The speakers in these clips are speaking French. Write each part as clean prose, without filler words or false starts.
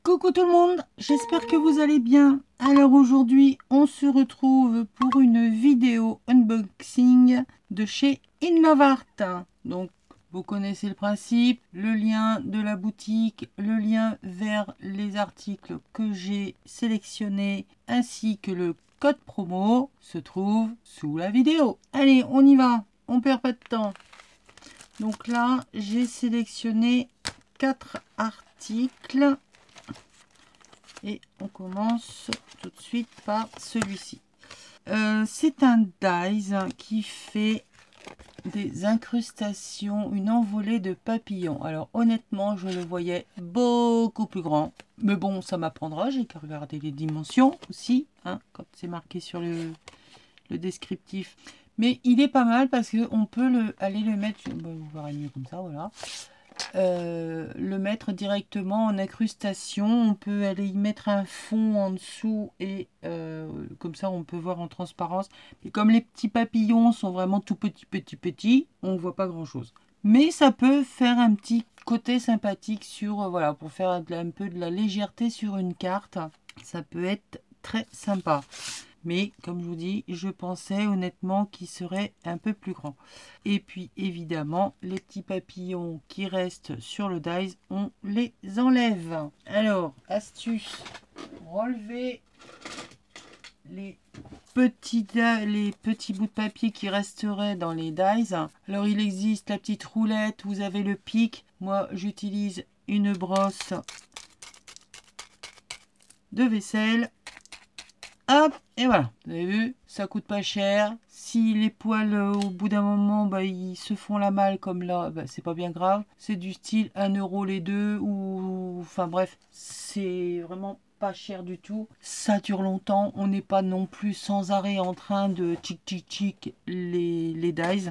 Coucou tout le monde, j'espère que vous allez bien. Alors aujourd'hui, on se retrouve pour une vidéo unboxing de chez InLoveArt. Donc, vous connaissez le principe, le lien de la boutique, le lien vers les articles que j'ai sélectionnés, ainsi que le code promo se trouve sous la vidéo. Allez, on y va, on perd pas de temps. Donc là, j'ai sélectionné 4 articles. Et on commence tout de suite par celui-ci. C'est un dies qui fait des incrustations, une envolée de papillons. Alors honnêtement, je le voyais beaucoup plus grand. Mais bon, ça m'apprendra, j'ai qu'à regarder les dimensions aussi, hein, quand c'est marqué sur le descriptif. Mais il est pas mal parce qu'on peut aller le mettre, vous verrez mieux comme ça, voilà. Le mettre directement en incrustation. On peut aller y mettre un fond en dessous et comme ça on peut voir en transparence. Et comme les petits papillons sont vraiment tout petits, on voit pas grand chose. Mais ça peut faire un petit côté sympathique sur voilà, pour faire un peu de la légèreté sur une carte. Ça peut être très sympa. Mais comme je vous dis, je pensais honnêtement qu'il serait un peu plus grand. Et puis évidemment, les petits papillons qui restent sur le dies, on les enlève. Alors, astuce, relevez les petits bouts de papier qui resteraient dans les dies. Alors il existe la petite roulette, vous avez le pic. Moi j'utilise une brosse de vaisselle. Hop, et voilà, vous avez vu, ça coûte pas cher. Si les poils au bout d'un moment ils se font la malle comme là, c'est pas bien grave. C'est du style 1 € les deux, ou enfin bref, c'est vraiment pas cher du tout. Ça dure longtemps, on n'est pas non plus sans arrêt en train de tchic les dies.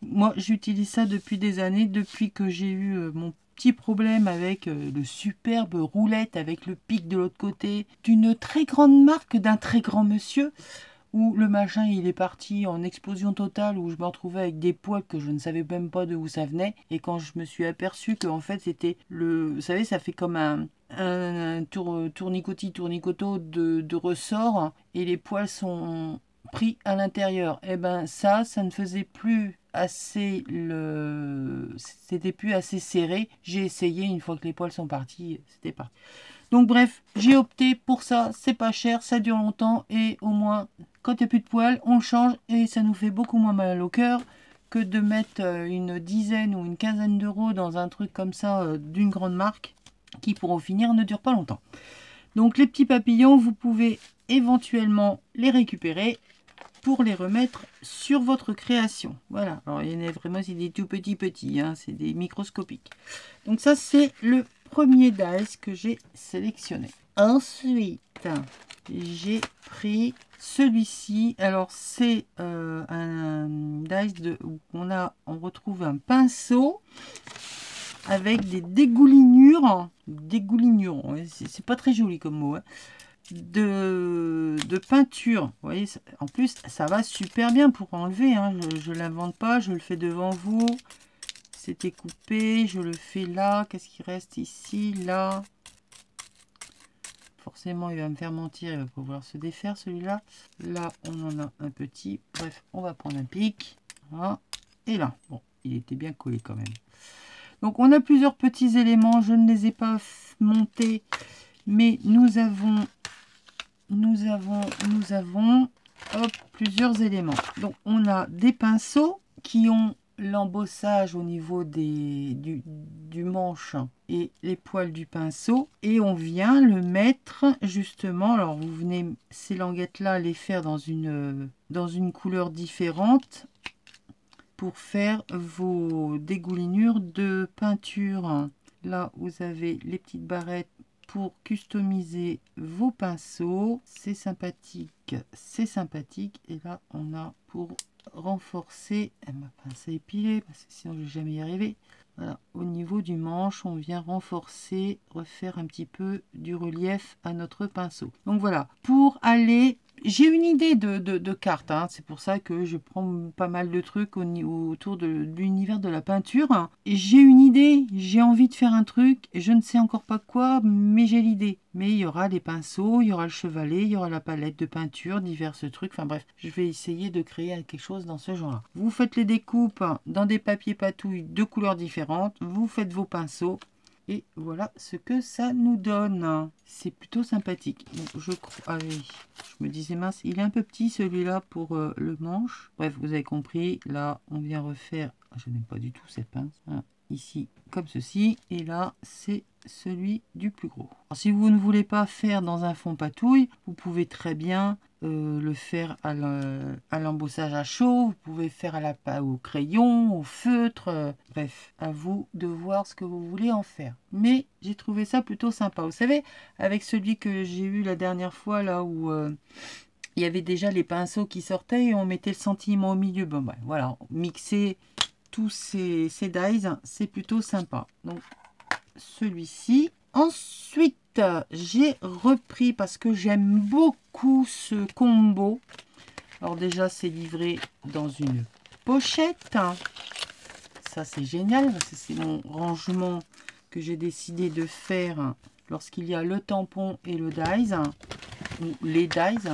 Moi j'utilise ça depuis des années, depuis que j'ai eu mon petit problème avec le superbe roulette avec le pic de l'autre côté d'une très grande marque d'un très grand monsieur, où le machin il est parti en explosion totale, où je me retrouvais avec des poils que je ne savais même pas d'où ça venait. Et quand je me suis aperçu que en fait c'était vous savez, ça fait comme un tournicoto de ressort, et les poils sont pris à l'intérieur. Et ben ça ne faisait plus assez c'était plus assez serré. J'ai essayé, une fois que les poils sont partis, c'était parti. Donc bref, j'ai opté pour ça, c'est pas cher, ça dure longtemps, et au moins quand il n'y a plus de poils, on le change et ça nous fait beaucoup moins mal au cœur que de mettre une dizaine ou une quinzaine d'euros dans un truc comme ça d'une grande marque qui, pour en finir, ne dure pas longtemps. Donc les petits papillons, vous pouvez éventuellement les récupérer pour les remettre sur votre création. Voilà, alors il y en a vraiment, c'est des tout petits, hein, c'est des microscopiques. Donc ça, c'est le premier dies que j'ai sélectionné. Ensuite, j'ai pris celui-ci. Alors c'est un dies où on retrouve un pinceau avec des dégoulinures. C'est pas très joli comme mot, hein. De peinture. Vous voyez, en plus ça va super bien pour enlever, hein. Je l'invente pas, je le fais devant vous. C'était coupé, je le fais là. Qu'est-ce qui reste ici, là? Forcément il va me faire mentir, il va pouvoir se défaire celui-là. Là on en a un petit. Bref, on va prendre un pic, voilà. Et là, bon, il était bien collé quand même. Donc on a plusieurs petits éléments, je ne les ai pas montés, mais nous avons hop, plusieurs éléments. Donc on a des pinceaux qui ont l'embossage au niveau du manche et les poils du pinceau, et on vient le mettre justement. Alors vous venez ces languettes là les faire dans une couleur différente pour faire vos dégoulinures de peinture. Là vous avez les petites barrettes pour customiser vos pinceaux. C'est sympathique, c'est sympathique. Et là on a pour renforcer ma pince à épiler, parce que sinon je vais jamais y arriver. Voilà, au niveau du manche on vient renforcer, refaire un petit peu du relief à notre pinceau. Donc voilà, pour aller, j'ai une idée de carte, hein. C'est pour ça que je prends pas mal de trucs autour de l'univers de la peinture. Et j'ai une idée, j'ai envie de faire un truc, et je ne sais encore pas quoi, mais j'ai l'idée. Mais il y aura des pinceaux, il y aura le chevalet, il y aura la palette de peinture, divers trucs. Enfin bref, je vais essayer de créer quelque chose dans ce genre-là. Vous faites les découpes dans des papiers patouilles de couleurs différentes, vous faites vos pinceaux. Et voilà ce que ça nous donne. C'est plutôt sympathique. Donc, je crois... Ah oui, je me disais mince, il est un peu petit celui-là pour le manche. Bref, vous avez compris. Là, on vient refaire... Ah, je n'aime pas du tout cette pince. Voilà. Ici, comme ceci. Et là, c'est celui du plus gros. Alors, si vous ne voulez pas faire dans un fond patouille, vous pouvez très bien le faire à l'embossage à chaud. Vous pouvez faire au crayon, au feutre. Bref, à vous de voir ce que vous voulez en faire. Mais j'ai trouvé ça plutôt sympa. Vous savez, avec celui que j'ai eu la dernière fois, là où... il y avait déjà les pinceaux qui sortaient et on mettait le sentiment au milieu. Bon, ben, voilà, mixer tous ces dies, c'est plutôt sympa. Donc, celui-ci. Ensuite, j'ai repris parce que j'aime beaucoup ce combo. Alors déjà, c'est livré dans une pochette. Ça, c'est génial parce que c'est mon rangement que j'ai décidé de faire lorsqu'il y a le tampon et le dies, ou les dies.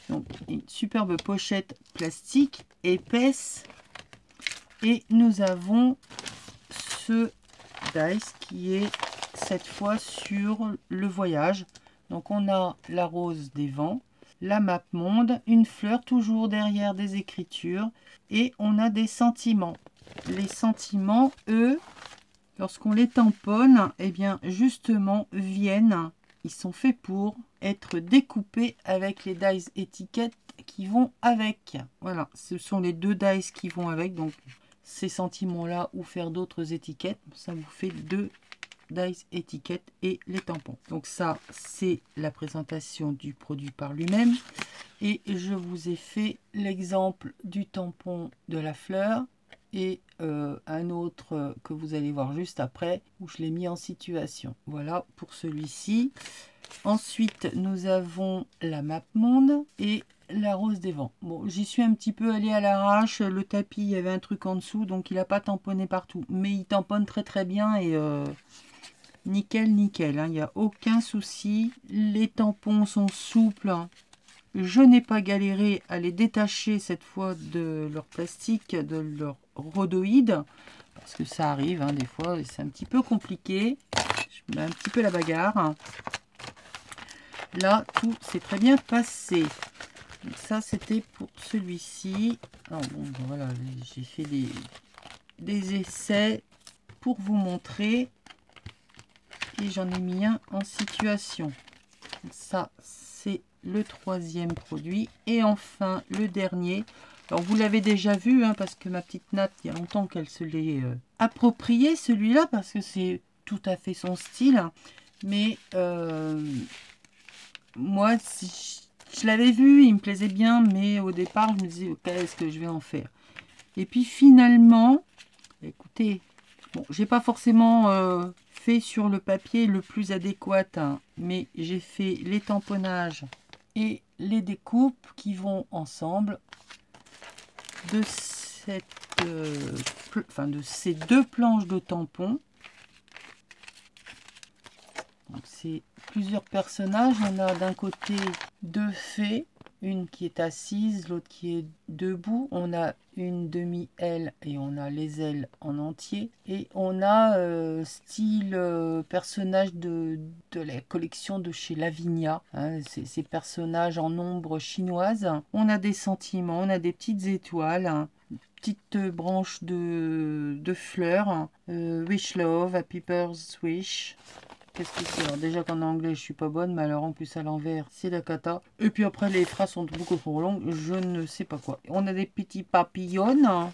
Donc, une superbe pochette plastique épaisse. Et nous avons ce dice qui est cette fois sur le voyage. Donc on a la rose des vents, la map monde, une fleur toujours derrière des écritures et on a des sentiments. Les sentiments, eux, lorsqu'on les tamponne, eh bien justement viennent, ils sont faits pour être découpés avec les dice étiquettes qui vont avec. Voilà, ce sont les deux dice qui vont avec, donc ces sentiments-là ou faire d'autres étiquettes, ça vous fait deux dice étiquettes et les tampons. Donc ça, c'est la présentation du produit par lui-même. Et je vous ai fait l'exemple du tampon de la fleur et un autre que vous allez voir juste après où je l'ai mis en situation. Voilà pour celui-ci. Ensuite, nous avons la map monde et la rose des vents. Bon, j'y suis un petit peu allée à l'arrache. Le tapis, il y avait un truc en dessous, donc il n'a pas tamponné partout. Mais il tamponne très très bien et nickel, nickel. Hein, il n'y a aucun souci. Les tampons sont souples. Je n'ai pas galéré à les détacher cette fois de leur plastique, de leur rhodoïde. Parce que ça arrive, hein, des fois, c'est un petit peu compliqué. Je mets un petit peu la bagarre. Là, tout s'est très bien passé. Donc ça, c'était pour celui-ci. Bon, voilà, j'ai fait des essais pour vous montrer. Et j'en ai mis un en situation. Ça, c'est le troisième produit. Et enfin, le dernier. Alors, vous l'avez déjà vu, hein, parce que ma petite Nat, il y a longtemps qu'elle se l'est approprié, celui-là, parce que c'est tout à fait son style. Mais moi, je l'avais vu, il me plaisait bien, mais au départ, je me disais, qu'est-ce que je vais en faire? Et puis finalement, écoutez, bon, j'ai pas forcément fait sur le papier le plus adéquat, hein, mais j'ai fait les tamponnages et les découpes qui vont ensemble de de ces deux planches de tampons. Donc c'est plusieurs personnages. On a d'un côté deux fées, une qui est assise, l'autre qui est debout. On a une demi-aile et on a les ailes en entier. Et on a style personnage de la collection de chez Lavinia. Hein, ces personnages en ombre chinoise. On a des sentiments, on a des petites étoiles. Hein, petite branche de fleurs. Wish Love, Happy Birthday Wish. Qu'est-ce que c'est? Alors déjà qu'en anglais je suis pas bonne, mais alors en plus à l'envers c'est la cata. Et puis après les phrases sont beaucoup trop longues, je ne sais pas quoi. On a des petits papillons.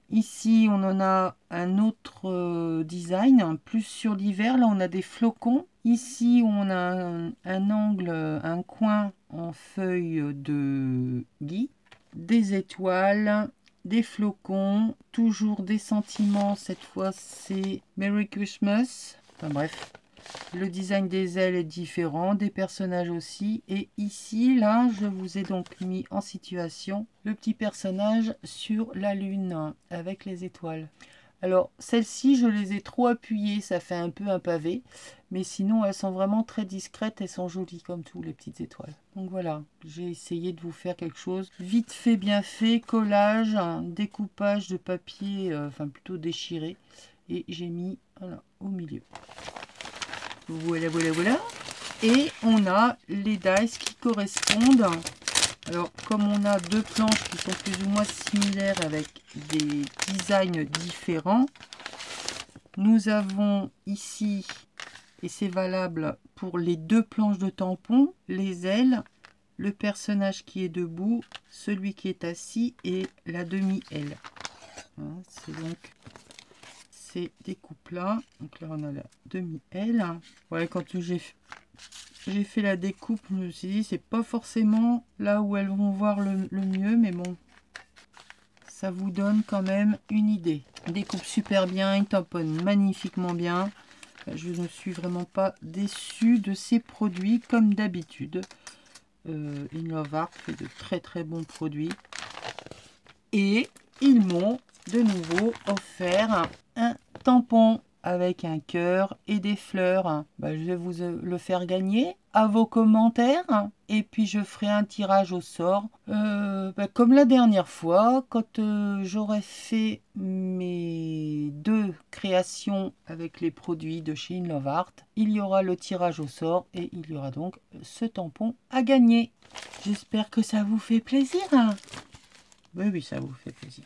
Ici on en a un autre design, plus sur l'hiver. Là on a des flocons. Ici on a un angle, un coin en feuille de gui. Des étoiles, des flocons, toujours des sentiments. Cette fois c'est Merry Christmas. Enfin bref. Le design des ailes est différent, des personnages aussi. Et ici, là, je vous ai donc mis en situation le petit personnage sur la lune avec les étoiles. Alors, celles-ci, je les ai trop appuyées, ça fait un peu un pavé. Mais sinon, elles sont vraiment très discrètes, elles sont jolies comme tout, les petites étoiles. Donc voilà, j'ai essayé de vous faire quelque chose vite fait, bien fait, collage, découpage de papier, enfin plutôt déchiré. Et j'ai mis voilà, au milieu. Voilà, voilà, voilà. Et on a les dice qui correspondent. Alors, comme on a deux planches qui sont plus ou moins similaires avec des designs différents, nous avons ici, et c'est valable pour les deux planches de tampon, les ailes, le personnage qui est debout, celui qui est assis et la demi-aile. Hein, c'est donc ces découpes-là. Donc là, on a la demi-aile. Ouais, quand j'ai fait la découpe, je me suis dit, c'est pas forcément là où elles vont voir le mieux, mais bon, ça vous donne quand même une idée. Il découpe super bien, il tamponne magnifiquement bien. Je ne suis vraiment pas déçue de ces produits, comme d'habitude. InLoveArt fait de très très bons produits. Et ils m'ont de nouveau offert un tampon avec un cœur et des fleurs. Bah, je vais vous le faire gagner à vos commentaires. Et puis je ferai un tirage au sort. Comme la dernière fois, quand j'aurai fait mes deux créations avec les produits de chez InLoveArt, il y aura le tirage au sort et il y aura donc ce tampon à gagner. J'espère que ça vous fait plaisir. Oui, oui, ça vous fait plaisir.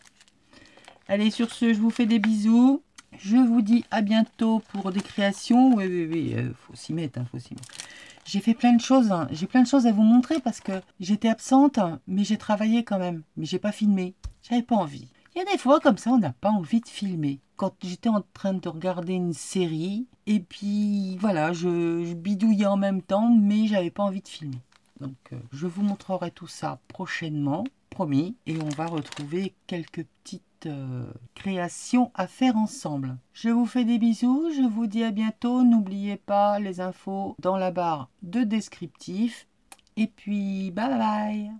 Allez, sur ce, je vous fais des bisous. Je vous dis à bientôt pour des créations. Oui, oui, oui, faut s'y mettre, faut s'y mettre. J'ai fait plein de choses. J'ai plein de choses à vous montrer parce que j'étais absente, mais j'ai travaillé quand même. Mais j'ai pas filmé. J'avais pas envie. Il y a des fois comme ça, on n'a pas envie de filmer. Quand j'étais en train de regarder une série, et puis voilà, je bidouillais en même temps, mais j'avais pas envie de filmer. Donc, je vous montrerai tout ça prochainement, promis. Et on va retrouver quelques petites créations à faire ensemble. Je vous fais des bisous, je vous dis à bientôt. N'oubliez pas les infos dans la barre de descriptif. Et puis, bye bye!